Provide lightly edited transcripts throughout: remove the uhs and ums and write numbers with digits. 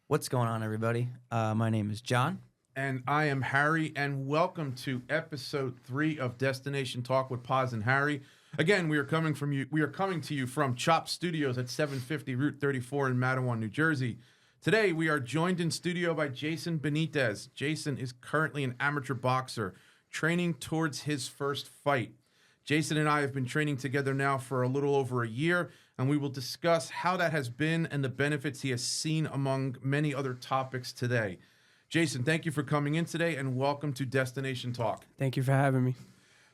What's going on, everybody? My name is John. And I am Harry, and welcome to episode 3 of Destination Talk with Paz and Harry. Again, we are coming to you from Chop Studios at 750 Route 34 in Matawan, New Jersey. Today, we are joined in studio by Jason Bentizes. Jason is currently an amateur boxer, training towards his first fight. Jason and I have been training together now for a little over a year, and we will discuss how that has been and the benefits he has seen among many other topics today. Jason, thank you for coming in today, and welcome to Destination Talk. Thank you for having me.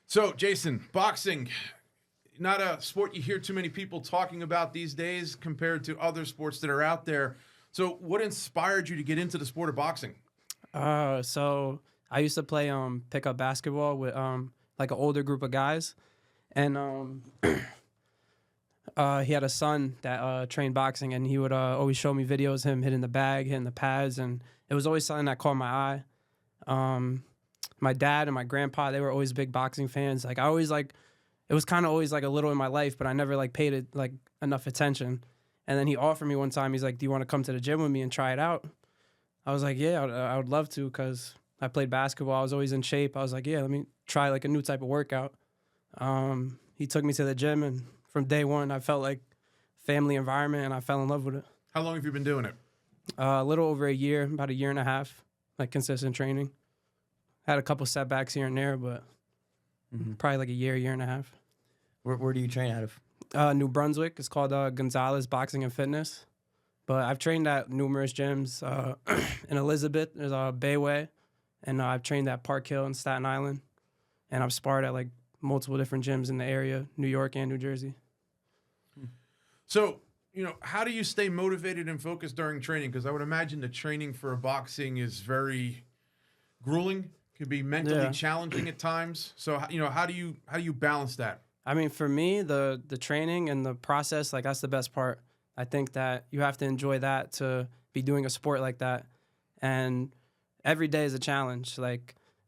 So, Jason, boxing, not a sport you hear too many people talking about these days compared to other sports that are out there. So what inspired you to get into the sport of boxing? So I used to play pickup basketball with like an older group of guys, and he had a son that trained boxing, and he would always show me videos of him hitting the bag, hitting the pads, and it was always something that caught my eye. My dad and my grandpa, they were always big boxing fans. Like I always it was kind of always like a little in my life, but I never paid it enough attention. And then he offered me one time, he's like, "Do you want to come to the gym with me and try it out?" I was like, "Yeah, I would love to," because I played basketball. I was always in shape. I was like, "Yeah, let me try a new type of workout." He took me to the gym, and from day one, I felt like family environment, and I fell in love with it. How long have you been doing it? A little over a year, about a year and a half, consistent training. Had a couple setbacks here and there, but probably a year and a half. Where do you train out of? New Brunswick. It's called Gonzalez Boxing and Fitness. But I've trained at numerous gyms. In Elizabeth, there's Bayway. And I've trained at Park Hill in Staten Island. And I've sparred at multiple different gyms in the area, New York and New Jersey. So, how do you stay motivated and focused during training? Because I would imagine the training for boxing is very grueling, could be mentally challenging at times. So, how do you balance that? I mean, for me, the training and the process, that's the best part. I think that you have to enjoy that to be doing a sport like that. And every day is a challenge.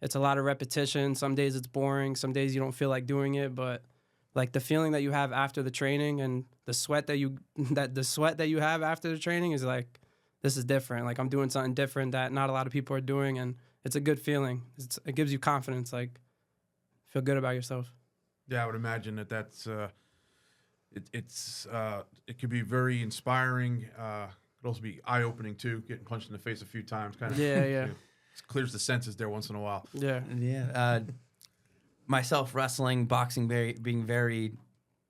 It's a lot of repetition. Some days it's boring. Some days you don't feel like doing it. But the feeling that you have after the training and the sweat that you have after the training is this is different. I'm doing something different that not a lot of people are doing, and it's a good feeling. It gives you confidence. Feel good about yourself. Yeah, I would imagine that's it could be very inspiring. It could also be eye-opening too. Getting punched in the face a few times, kind of. Yeah. It clears the senses there once in a while. Yeah. Myself, wrestling, boxing, being very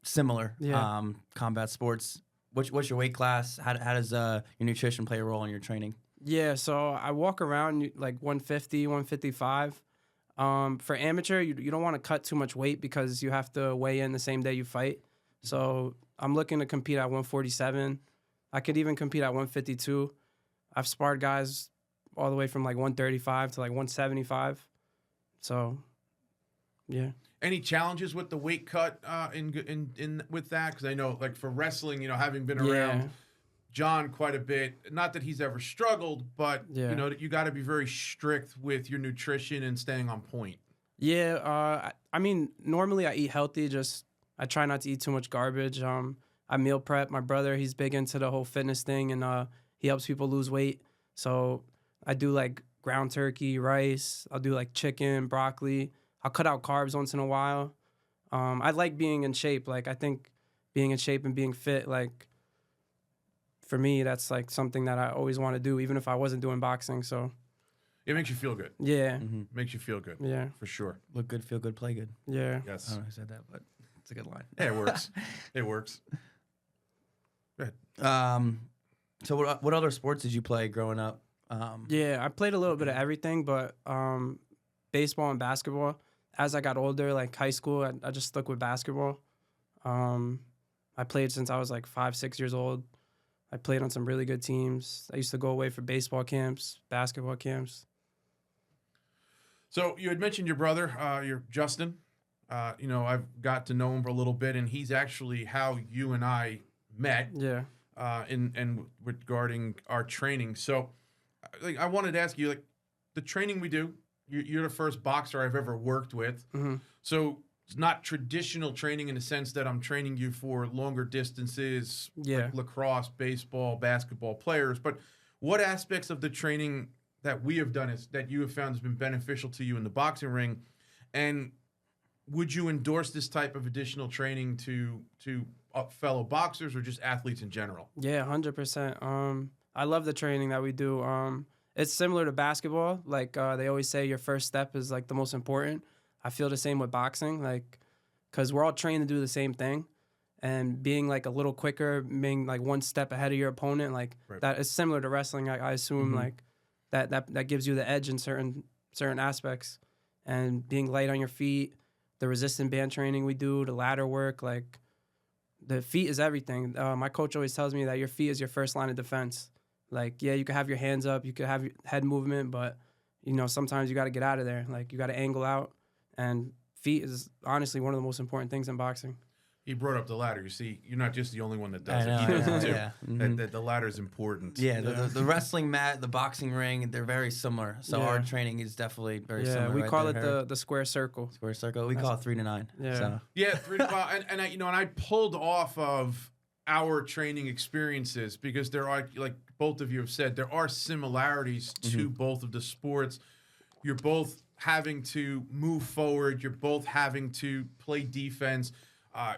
similar. Yeah. Combat sports. What's your weight class? How does your nutrition play a role in your training? Yeah. So I walk around 150, 155. For amateur, you don't want to cut too much weight because you have to weigh in the same day you fight. So I'm looking to compete at 147. I could even compete at 152. I've sparred guys all the way from 135 to 175. So, yeah. Any challenges with the weight cut in with that? Because I know for wrestling, having been around John quite a bit. Not that he's ever struggled, but you got to be very strict with your nutrition and staying on point. Yeah, I mean, normally I eat healthy. Just I try not to eat too much garbage. I meal prep. My brother, he's big into the whole fitness thing, and he helps people lose weight. So I do ground turkey, rice. I'll do chicken, broccoli. I'll cut out carbs once in a while. I like being in shape. I think being in shape and being fit, for me, that's something that I always want to do, even if I wasn't doing boxing. So it makes you feel good. Yeah. Makes you feel good. Yeah. For sure. Look good, feel good, play good. Yeah. Yes. I don't know who said that, but it's a good line. Yeah, it works. It works. Go ahead. So what other sports did you play growing up? Yeah, I played a little bit of everything, but baseball and basketball. As I got older, high school, I just stuck with basketball. I played since I was 5, 6 years old. I played on some really good teams. I used to go away for baseball camps, basketball camps. So you had mentioned your brother, your Justin. I've got to know him for a little bit, and he's actually how you and I met. Yeah. And regarding our training. So, I wanted to ask you, the training we do. You're the first boxer I've ever worked with. Mm-hmm. So it's not traditional training in the sense that I'm training you for longer distances, like lacrosse, baseball, basketball players. But what aspects of the training that we have done is that you have found has been beneficial to you in the boxing ring, and would you endorse this type of additional training to fellow boxers or just athletes in general? Yeah, 100%. I love the training that we do. It's similar to basketball. Like they always say, your first step is like the most important. I feel the same with boxing, like because we're all trained to do the same thing, and being like a little quicker, being like one step ahead of your opponent, like that is similar to wrestling. I assume like that gives you the edge in certain aspects, and being light on your feet, the resistant band training we do, the ladder work, like the feet is everything. My coach always tells me that your feet is your first line of defense. Like, yeah, you can have your hands up, you can have your head movement, but, you know, sometimes you got to get out of there. Like, you got to angle out, and feet is honestly one of the most important things in boxing. He brought up the ladder. You see, you're not just the only one that does I it. He know, does it too. yeah. Mhm. That the ladder is important. Yeah, the wrestling mat, the boxing ring, they're very similar. So our training is definitely very similar. Yeah, we right call there, it Harry. the square circle. Square circle. We call it 3 to 9. Yeah. So. Yeah, and I, and I pulled off of our training experiences because there are, like both of you have said, there are similarities to both of the sports. You're both having to move forward. You're both having to play defense.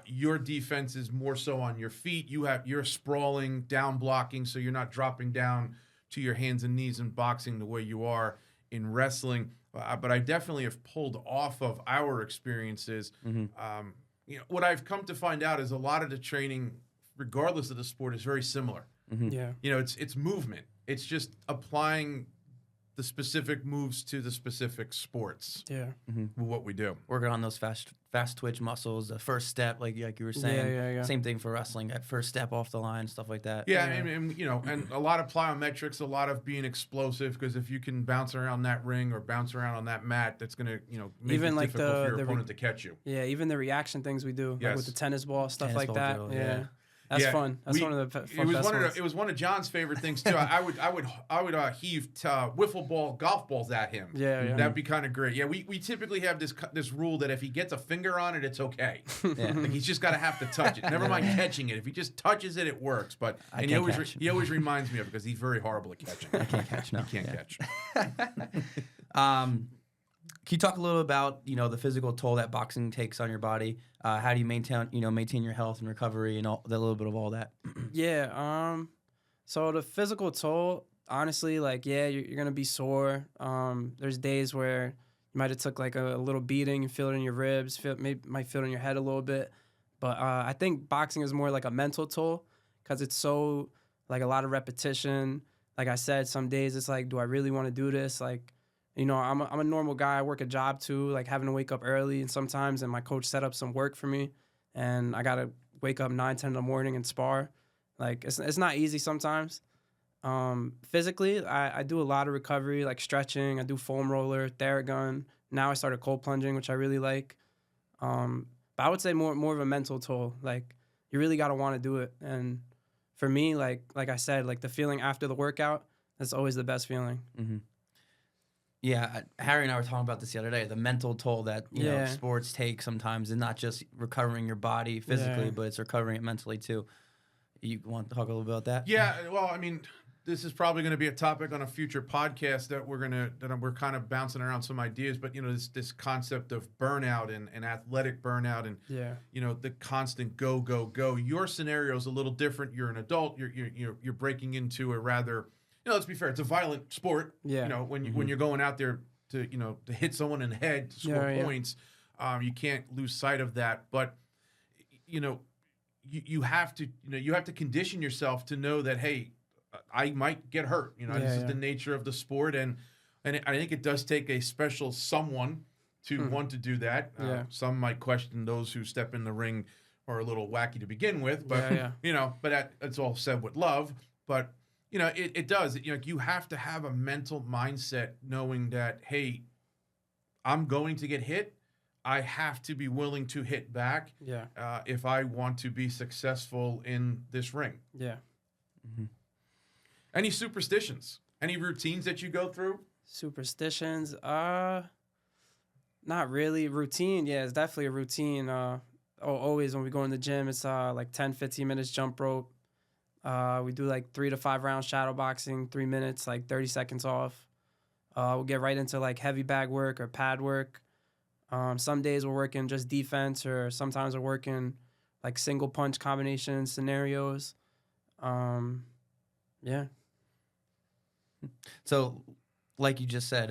Your defense is more so on your feet. You're sprawling, down blocking, so you're not dropping down to your hands and knees in boxing the way you are in wrestling. But I definitely have pulled off of our experiences. You know, what I've come to find out is a lot of the training, regardless of the sport, is very similar. Yeah. You know, it's movement. It's just applying the specific moves to the specific sports. Yeah. What we do. Working on those fast twitch muscles, the first step, like you were saying. Yeah. Same thing for wrestling, that first step off the line, stuff like that. Yeah, and you know, and a lot of plyometrics, a lot of being explosive, because if you can bounce around that ring or bounce around on that mat, that's gonna, you know, make Even it like difficult for your opponent to catch you. Yeah, even the reaction things we do, like with the tennis ball, stuff Tennis like ball that. drill, Yeah. yeah. That's fun. That's one of the fun best ones. It was one of John's favorite things too. I would heave wiffle ball golf balls at him. Yeah. That'd be kind of great. Yeah, we typically have this rule that if he gets a finger on it, it's okay. Like he's just got to have to touch it. Never mind catching it. If he just touches it, it works. But he always reminds me of it because he's very horrible at catching. I can't catch. No, He can't catch. Can you talk a little about, you know, the physical toll that boxing takes on your body? How do you maintain your health and recovery and all that, little bit of all that? Yeah. So the physical toll, honestly, like, yeah, you're gonna be sore. There's days where you might have took like a little beating, you feel it in your ribs, might feel it in your head a little bit. But I think boxing is more like a mental toll because it's so like a lot of repetition. Like I said, some days it's like, do I really want to do this? Like, you know, I'm a normal guy. I work a job too, like having to wake up early and sometimes, and my coach set up some work for me, and I gotta wake up 9, 10 in the morning and spar. Like it's not easy sometimes. Physically, I do a lot of recovery, like stretching. I do foam roller, Theragun. Now I started cold plunging, which I really like. But I would say more of a mental toll. Like you really gotta want to do it. And for me, like I said, like the feeling after the workout, that's always the best feeling. Yeah, Harry and I were talking about this the other day. The mental toll that you know sports take sometimes, and not just recovering your body physically, but it's recovering it mentally too. You want to talk a little bit about that? Yeah, well, I mean, this is probably going to be a topic on a future podcast that we're kind of bouncing around some ideas. But you know, this concept of burnout and athletic burnout, and you know, the constant go. Your scenario is a little different. You're an adult. You're breaking into a rather, you know, let's be fair, it's a violent sport. Yeah. You know, when you're going out there to hit someone in the head to score points, you can't lose sight of that. But you know, you have to condition yourself to know that, hey, I might get hurt. You know, this is the nature of the sport, and I think it does take a special someone to want to do that. Some might question those who step in the ring are a little wacky to begin with, but you know, but it's all said with love. But you know, it does. You know, you have to have a mental mindset knowing that, hey, I'm going to get hit. I have to be willing to hit back if I want to be successful in this ring. Yeah. Any superstitions? Any routines that you go through? Superstitions? Not really. Routine, yeah, it's definitely a routine. Always when we go in the gym, it's like 10, 15 minutes jump rope. We do like 3 to 5 rounds shadow boxing, 3 minutes, like 30 seconds off. We'll get right into like heavy bag work or pad work. Some days we're working just defense, or sometimes we're working like single punch combination scenarios. Yeah. So, like you just said,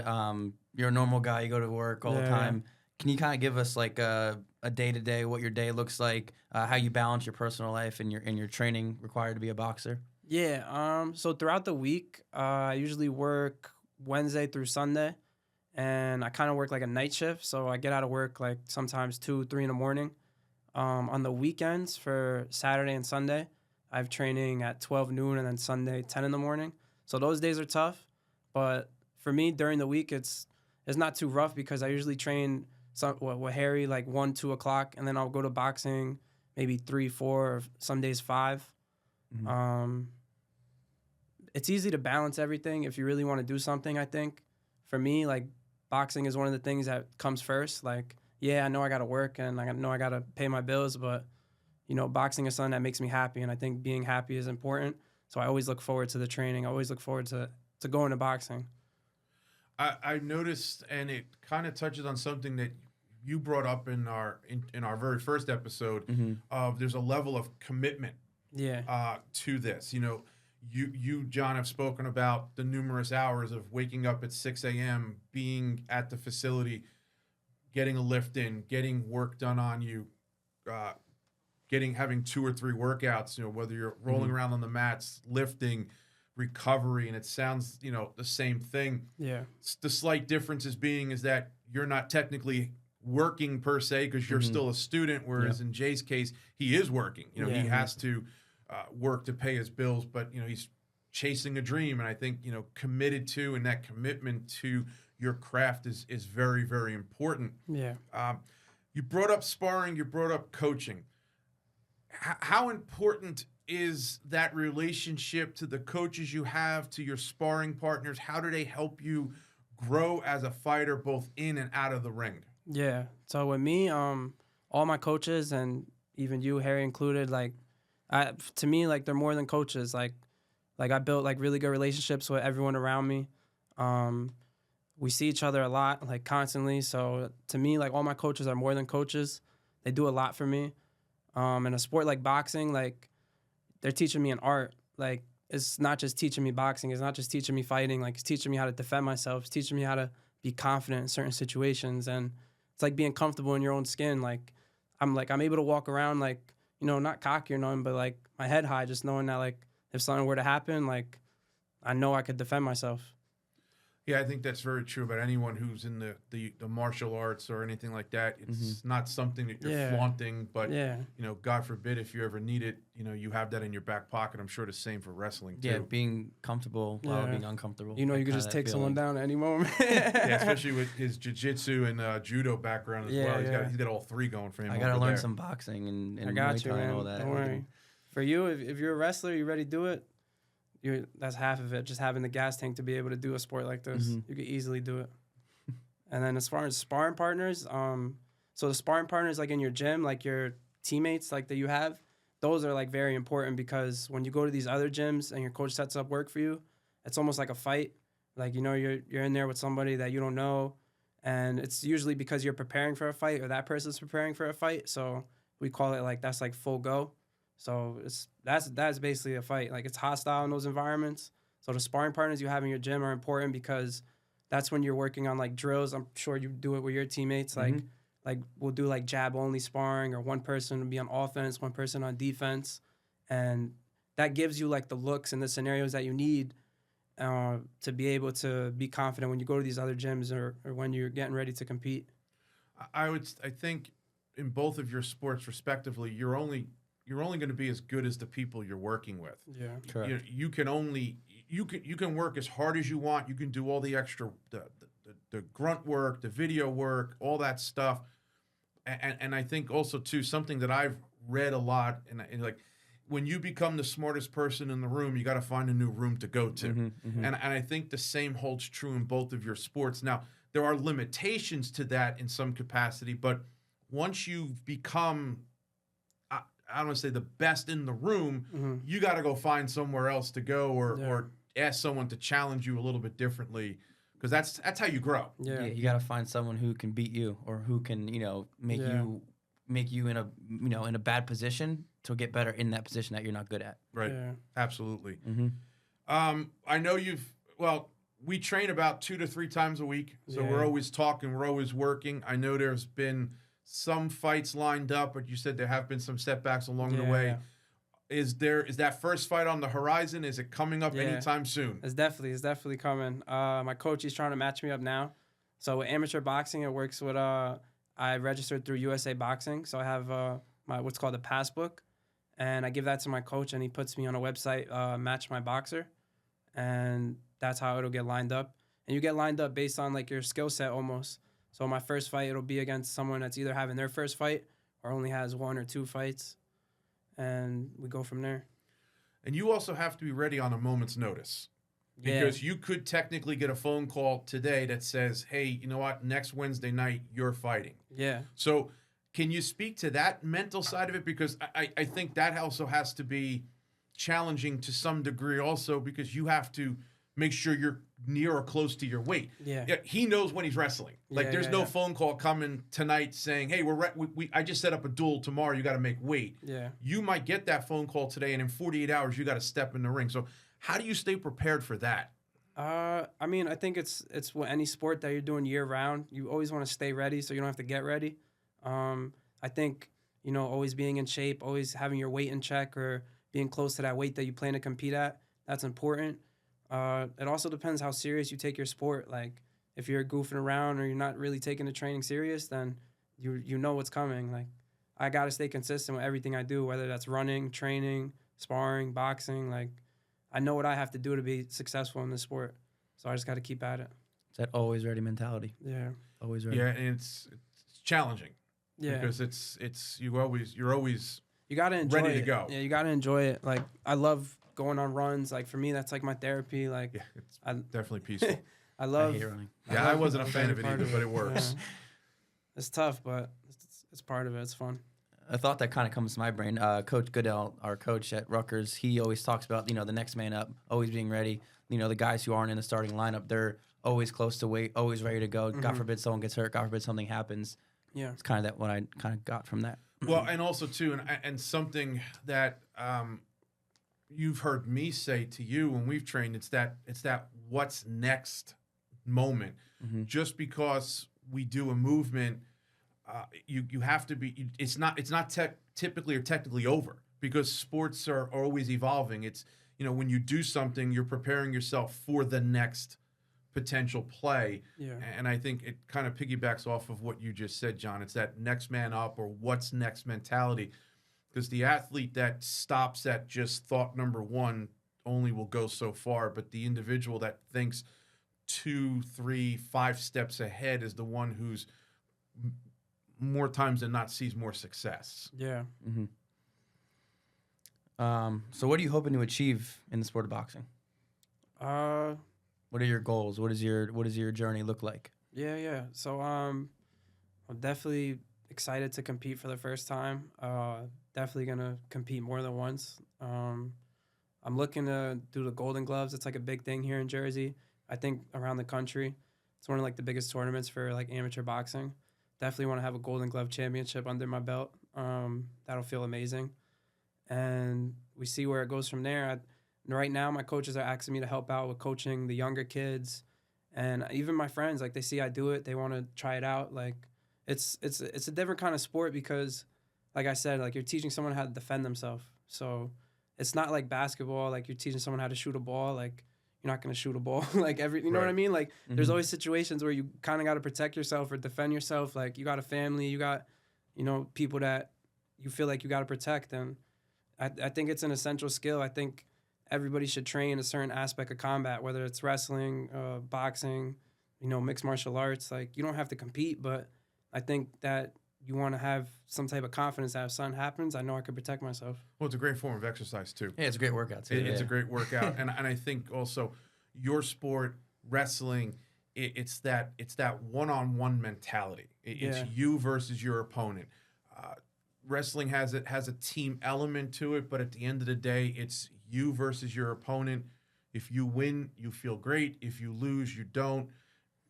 you're a normal guy. You go to work all the time. Can you kind of give us like a day-to-day, what your day looks like, how you balance your personal life and your training required to be a boxer? Yeah. So throughout the week, I usually work Wednesday through Sunday, and I kind of work like a night shift. So I get out of work like sometimes 2, 3 in the morning. On the weekends for Saturday and Sunday, I have training at 12 noon, and then Sunday 10 in the morning. So those days are tough, but for me during the week it's not too rough because I usually train with Harry like 1, 2 o'clock, and then I'll go to boxing maybe 3, 4, or some days 5. Mm-hmm. It's easy to balance everything if you really want to do something. I think for me, like, boxing is one of the things that comes first. Like, yeah, I know I got to work and I know I got to pay my bills, but boxing is something that makes me happy, and I think being happy is important. So I always look forward to the training. I always look forward to going to boxing. I noticed, and it kind of touches on something that you brought up in our very first episode. Mm-hmm. Of there's a level of commitment to this. You, John, have spoken about the numerous hours of waking up at 6 a.m., being at the facility, getting a lift in, getting work done on you, having 2 or 3 workouts, whether you're rolling around on the mats, lifting, recovery, and it sounds, the same thing. Yeah. The slight difference is that you're not technically working per se because you're still a student, whereas in Jay's case, he is working. He has to work to pay his bills, but he's chasing a dream, and I think committed to, and that commitment to your craft is very, very important. Yeah. You brought up sparring, you brought up coaching. How important is that relationship to the coaches you have, to your sparring partners? How do they help you grow as a fighter, both in and out of the ring? Yeah. So with me, all my coaches, and even you, Harry included, like, to me, like, they're more than coaches. Like I built like really good relationships with everyone around me. We see each other a lot, like, constantly. So to me, like, all my coaches are more than coaches. They do a lot for me. In a sport like boxing, like, they're teaching me an art. Like, it's not just teaching me boxing. It's not just teaching me fighting. Like, it's teaching me how to defend myself. It's teaching me how to be confident in certain situations. And it's like being comfortable in your own skin. Like, I'm able to walk around, like, not cocky or nothing, but like my head high, just knowing that, like, if something were to happen, like, I know I could defend myself. Yeah, I think that's very true about anyone who's in the martial arts or anything like that. It's not something that you're flaunting, but God forbid if you ever need it, you have that in your back pocket. I'm sure the same for wrestling too. Yeah, being comfortable while being uncomfortable. You could just take someone down at any moment. Yeah, especially with his jiu-jitsu and judo background as well. He's got all 3 going for him. I gotta learn some boxing and I got Muay you, Thai man. and all that. Don't worry. For you, if you're a wrestler, you ready to do it? That's half of it. Just having the gas tank to be able to do a sport like this, you could easily do it. And then as far as sparring partners, so the sparring partners, like in your gym, like your teammates, like that you have, those are like very important, because when you go to these other gyms and your coach sets up work for you, it's almost like a fight. Like, you're in there with somebody that you don't know, and it's usually because you're preparing for a fight or that person's preparing for a fight. So we call it like, that's like full go. So that's basically a fight. Like, it's hostile in those environments. So the sparring partners you have in your gym are important, because that's when you're working on like drills. I'm sure you do it with your teammates. Like we'll do like jab only sparring, or one person will be on offense, one person on defense, and that gives you like the looks and the scenarios that you need to be able to be confident when you go to these other gyms or when you're getting ready to compete. I think in both of your sports respectively, you're only going to be as good as the people you're working with. Yeah, correct. You can work as hard as you want. You can do all the extra the grunt work, the video work, all that stuff. And I think also too, something that I've read a lot, and like, when you become the smartest person in the room, you got to find a new room to go to. And I think the same holds true in both of your sports. Now, there are limitations to that in some capacity, but once you've become I don't want to say the best in the room, you got to go find somewhere else to go or ask someone to challenge you a little bit differently, because that's how you grow. Yeah, you got to find someone who can beat you or who can, make you in a bad position to get better in that position that you're not good at. Right. Yeah. Absolutely. Mm-hmm. I know we train about 2 to 3 times a week, so we're always talking, we're always working. I know there's been some fights lined up, but you said there have been some setbacks along the way. Yeah. Is that first fight on the horizon? Is it coming up anytime soon? It's definitely coming. My coach, he's trying to match me up now. So with amateur boxing, it works with I registered through USA Boxing, so I have my what's called a pass book, and I give that to my coach, and he puts me on a website, Match My Boxer, and that's how it'll get lined up. And you get lined up based on like your skill set almost. So my first fight, it'll be against someone that's either having their first fight or only has 1 or 2 fights, and we go from there. And you also have to be ready on a moment's notice. Because you could technically get a phone call today that says, hey, you know what, next Wednesday night, you're fighting. Yeah. So can you speak to that mental side of it? Because I think that also has to be challenging to some degree also, because you have to make sure you're near or close to your weight. Yeah. He knows when he's wrestling. Like, there's no phone call coming tonight saying, hey, I just set up a duel tomorrow. You got to make weight. Yeah. You might get that phone call today, and in 48 hours, you got to step in the ring. So how do you stay prepared for that? I mean, I think it's with any sport that you're doing year round. You always want to stay ready so you don't have to get ready. I think, always being in shape, always having your weight in check or being close to that weight that you plan to compete at, that's important. It also depends how serious you take your sport. Like, if you're goofing around or you're not really taking the training serious, then you know what's coming. Like, I got to stay consistent with everything I do, whether that's running, training, sparring, boxing. Like, I know what I have to do to be successful in this sport. So I just got to keep at it. It's that always ready mentality. Yeah. Always ready. Yeah, and it's challenging. Yeah. Because you're always you got to enjoy ready it. to go. Yeah, you got to enjoy it. Like, I love going on runs. Like, for me, that's like my therapy. Like, yeah, it's definitely peaceful. I love I hate running. I wasn't a fan of it either, but it works. Yeah. It's tough, but it's part of it. It's fun. A thought that kind of comes to my brain, Coach Goodell, our coach at Rutgers, he always talks about, the next man up, always being ready. The guys who aren't in the starting lineup, they're always close to weight, always ready to go. God forbid someone gets hurt. God forbid something happens. Yeah. It's kind of what I kind of got from that. Well, and also, too, and something that you've heard me say to you when we've trained, it's that what's next moment. Mm-hmm. Just because we do a movement, you have to be. It's not typically or technically over, because sports are always evolving. It's when you do something, you're preparing yourself for the next potential play. Yeah. And I think it kind of piggybacks off of what you just said, John. It's that next man up or what's next mentality, because the athlete that stops at just thought number one only will go so far, but the individual that thinks 2, 3, 5 steps ahead is the one who's more times than not sees more success. Yeah. Mm-hmm. So what are you hoping to achieve in the sport of boxing? What are your goals? What does your journey look like? Yeah. So I'm definitely excited to compete for the first time. Definitely gonna compete more than once. I'm looking to do the Golden Gloves. It's like a big thing here in Jersey. I think around the country, it's one of like the biggest tournaments for like amateur boxing. Definitely want to have a Golden Glove championship under my belt. That'll feel amazing. And we see where it goes from there. Right now, my coaches are asking me to help out with coaching the younger kids, and even my friends. Like, they see I do it, they want to try it out. Like, it's a different kind of sport because, like I said, like, you're teaching someone how to defend themselves. So it's not like basketball. Like, you're teaching someone how to shoot a ball. Like, you're not gonna shoot a ball. Like, you know what I mean? Like, there's always situations where you kind of got to protect yourself or defend yourself. Like, you got a family, you got, people that you feel like you got to protect, and I think it's an essential skill. I think everybody should train a certain aspect of combat, whether it's wrestling, boxing, mixed martial arts. Like, you don't have to compete, but I think that you want to have some type of confidence that if something happens, I know I can protect myself. Well, it's a great form of exercise, too. Yeah, it's a great workout, too. It's a great workout. and I think also your sport, wrestling, it's that one-on-one mentality. It's you versus your opponent. wrestling has a team element to it, but at the end of the day, it's you versus your opponent. If you win, you feel great. If you lose, you don't.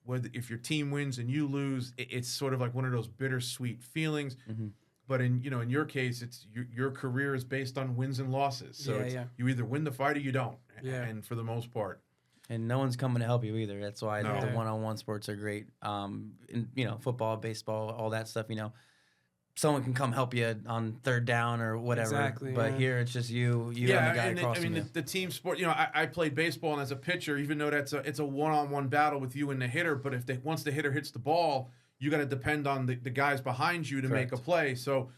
If your team wins and you lose, it's sort of like one of those bittersweet feelings. Mm-hmm. But in your case, it's your career is based on wins and losses. So you either win the fight or you don't. Yeah. And for the most part. And no one's coming to help you either. That's why No. the one-on-one sports are great. Football, baseball, all that stuff. Someone can come help you on third down or whatever. Exactly, but here it's just you and the guy across from you. The team sport. I played baseball, and as a pitcher, even though it's a one-on-one battle with you and the hitter, but once the hitter hits the ball, you got to depend on the guys behind you to make a play. So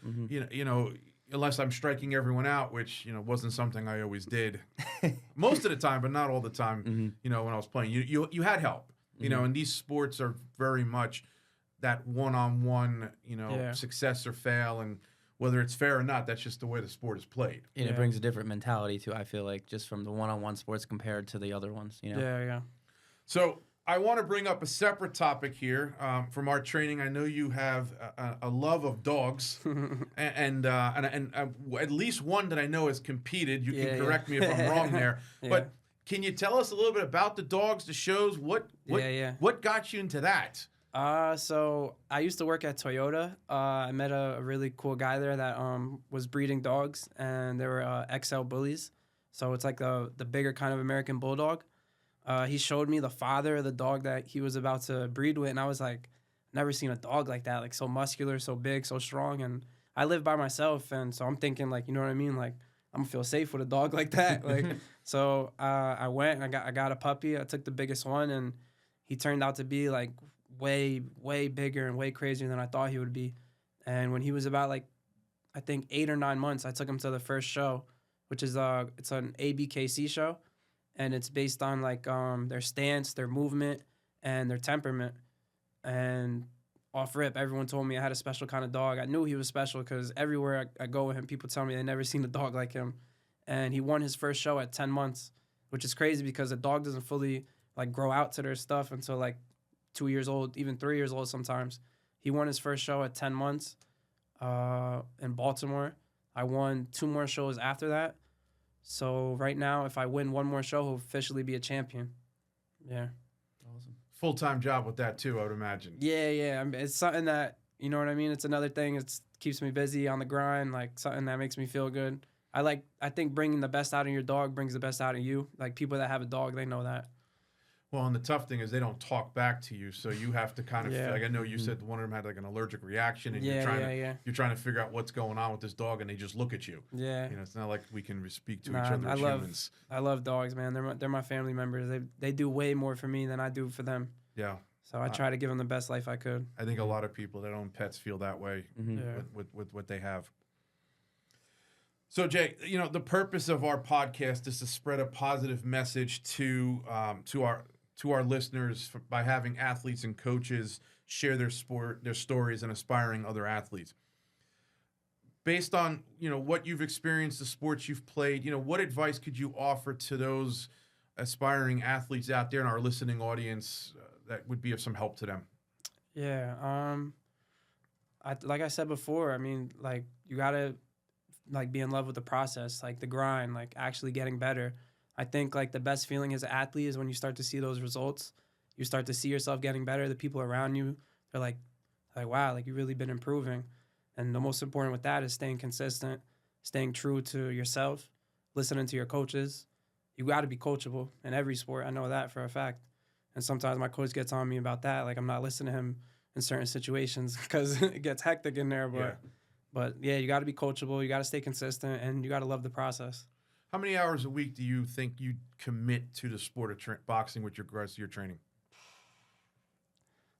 unless I'm striking everyone out, which wasn't something I always did, most of the time, but not all the time. When I was playing, you had help. And these sports are very much that one-on-one, success or fail, and whether it's fair or not, that's just the way the sport is played. And it brings a different mentality too. I feel like just from the one-on-one sports compared to the other ones. Yeah. So I want to bring up a separate topic here from our training. I know you have a love of dogs, and at least one that I know has competed. You can correct me if I'm wrong there, but can you tell us a little bit about the dogs, the shows? What got you into that? So I used to work at Toyota. I met a really cool guy there that was breeding dogs, and they were XL bullies. So it's like the bigger kind of American bulldog. He showed me the father of the dog that he was about to breed with, and I was like, never seen a dog like that, like so muscular, so big, so strong. And I live by myself, and so I'm thinking, like, you know what I mean? Like, I'm gonna feel safe with a dog like that. Like, so I went and I got a puppy. I took the biggest one, and he turned out to be like way bigger and way crazier than I thought he would be. And when he was about like, I think 8 or 9 months, I took him to the first show, which is it's an ABKC show, and it's based on like their stance, their movement, and their temperament. And off rip, everyone told me I had a special kind of dog. I knew he was special because everywhere I go with him, people tell me they never seen a dog like him. And he won his first show at 10 months, which is crazy because a dog doesn't fully like grow out to their stuff until like 2 years old, even 3 years old sometimes. He won his first show at 10 months in Baltimore. I won 2 more shows after that. So right now, if I win 1 more show, he'll officially be a champion. Yeah. Awesome. Full-time job with that too, I would imagine. Yeah. I mean, it's something that, you know what I mean? It's another thing. It keeps me busy on the grind, like something that makes me feel good. I think bringing the best out of your dog brings the best out of you. Like people that have a dog, they know that. Well, and the tough thing is they don't talk back to you, so you have to kind of like I know you said one of them had like an allergic reaction, and you're trying to figure out what's going on with this dog, and they just look at you. Yeah, it's not like we can speak to each other as humans. I love dogs, man. They're my family members. They do way more for me than I do for them. Yeah. So I try to give them the best life I could. I think a lot of people that own pets feel that way with what they have. So, Jay, the purpose of our podcast is to spread a positive message to our listeners by having athletes and coaches share their stories, and aspiring other athletes. Based on, what you've experienced, the sports you've played, what advice could you offer to those aspiring athletes out there in our listening audience that would be of some help to them? Yeah. Like I said before, I mean, like, you got to, like, be in love with the process, like the grind, like actually getting better. I think like the best feeling as an athlete is when you start to see those results. You start to see yourself getting better. The people around you, they're like, wow, like you've really been improving. And the most important with that is staying consistent, staying true to yourself, listening to your coaches. You got to be coachable in every sport. I know that for a fact. And sometimes my coach gets on me about that. Like I'm not listening to him in certain situations because it gets hectic in there. But yeah, you got to be coachable. You got to stay consistent, and you got to love the process. How many hours a week do you think you commit to the sport of boxing with regards to your training?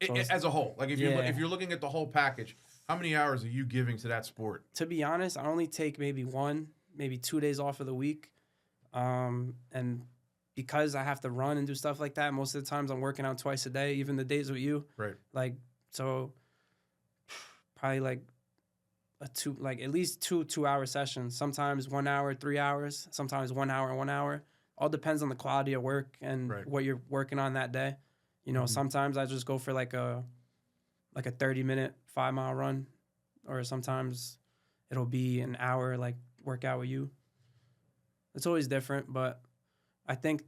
So as a whole, like if you're looking at the whole package, how many hours are you giving to that sport? To be honest, I only take maybe 2 days off of the week, and because I have to run and do stuff like that, most of the times I'm working out twice a day, even the days with you. Right. Like so, probably like at least 2 sessions. Sometimes 1 hour, 3 hours. Sometimes 1 hour, 1 hour. All depends on the quality of work and what you're working on that day. Sometimes I just go for like a 30-minute 5-mile run, or sometimes it'll be an hour like workout with you. It's always different, but I think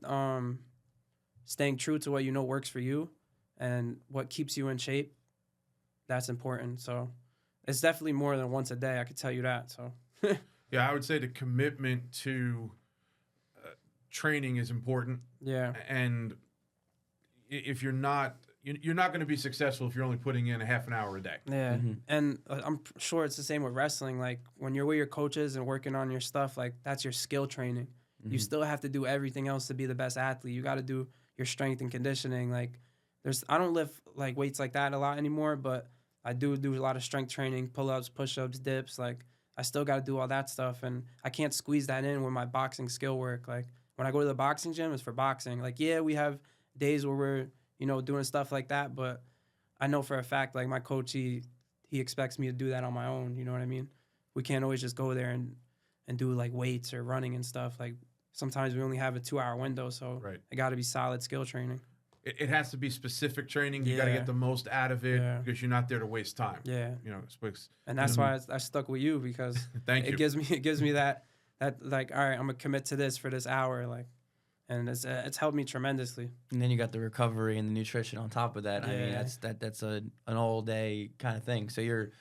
staying true to what you know works for you and what keeps you in shape, that's important. So it's definitely more than once a day, I could tell you that. So Yeah, I would say the commitment to training is important. yeah. And if you're not going to be successful if you're only putting in a half an hour a day. Yeah, and I'm sure it's the same with wrestling. Like when you're with your coaches and working on your stuff, like that's your skill training. You still have to do everything else to be the best athlete. You got to do your strength and conditioning. Like I don't lift like weights like that a lot anymore, but I do a lot of strength training, pull-ups, push-ups, dips. Like I still got to do all that stuff, and I can't squeeze that in with my boxing skill work. Like when I go to the boxing gym, it's for boxing. Like yeah, we have days where we're doing stuff like that, but I know for a fact, like my coach, he expects me to do that on my own. You know what I mean? We can't always just go there and do like weights or running and stuff. Like sometimes we only have a 2-hour window, so it got to be solid skill training. It has to be specific training. You got to get the most out of it because you're not there to waste time. Yeah, and that's why I stuck with you because it gives me that like, all right, I'm gonna commit to this for this hour, like. And it's helped me tremendously. And then you got the recovery and the nutrition on top of that. Yeah. I mean, that's an all day kind of thing. So you're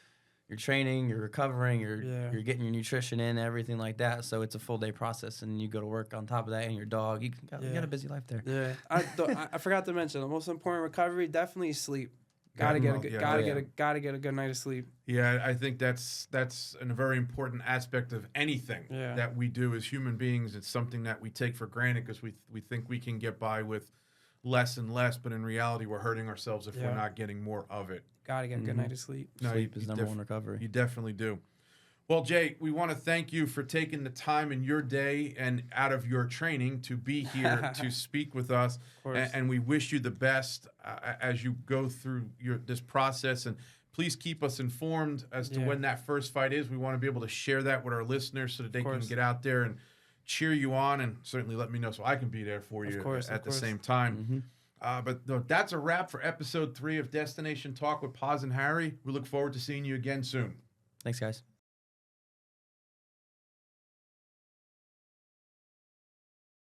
training, you're recovering, you're getting your nutrition in, everything like that. So it's a full day process, and you go to work on top of that, and your dog. You got a busy life there. Yeah, I forgot to mention the most important recovery definitely sleep. Gotta get a good night of sleep. Yeah, I think that's a very important aspect of anything that we do as human beings. It's something that we take for granted because we think we can get by with less and less, but in reality, we're hurting ourselves if we're not getting more of it. Gotta get a good night of sleep. No, sleep is number one recovery. You definitely do. Well, Jay, we want to thank you for taking the time in your day and out of your training to be here to speak with us. And we wish you the best as you go through this process. And please keep us informed as to when that first fight is. We want to be able to share that with our listeners so that they can get out there and cheer you on, and certainly let me know so I can be there for you at the same time. But that's a wrap for episode 3 of Destination Talk with Paz and Harry. We look forward to seeing you again soon. Thanks, guys.